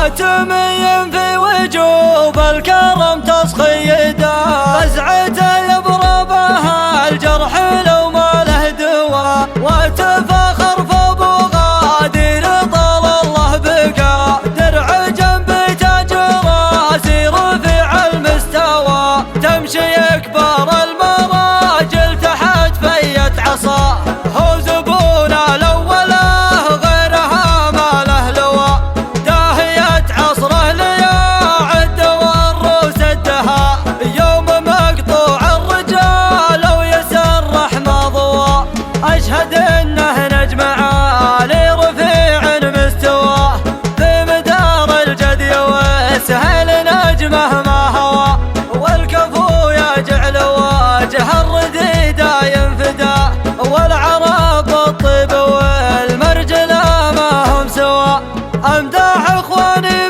واتمين في وجوب الكرم تصخيدا، رزعة يبربها الجرح لو ما له دوا، وتفاخر في ابو غادر طال الله بقى، درع جنب تاج راسي رفيع المستوى، تمشي اكبر المراجل تحت فية عصا، هو زبونه الاوله غيرها ما له لوا، داهية عصره ليعد والروس الدها، يوم مقطوع الرجال ويسرح ما ضوى، اشهد انه نجم عالي رفيع مستوى، في مدار الجدي والسهل نجمه ما هوى، والكفو يجعل وجه الرديدة ينفدى، والعرب الطيب والمرجلة ما هم سوا، امدح اخواني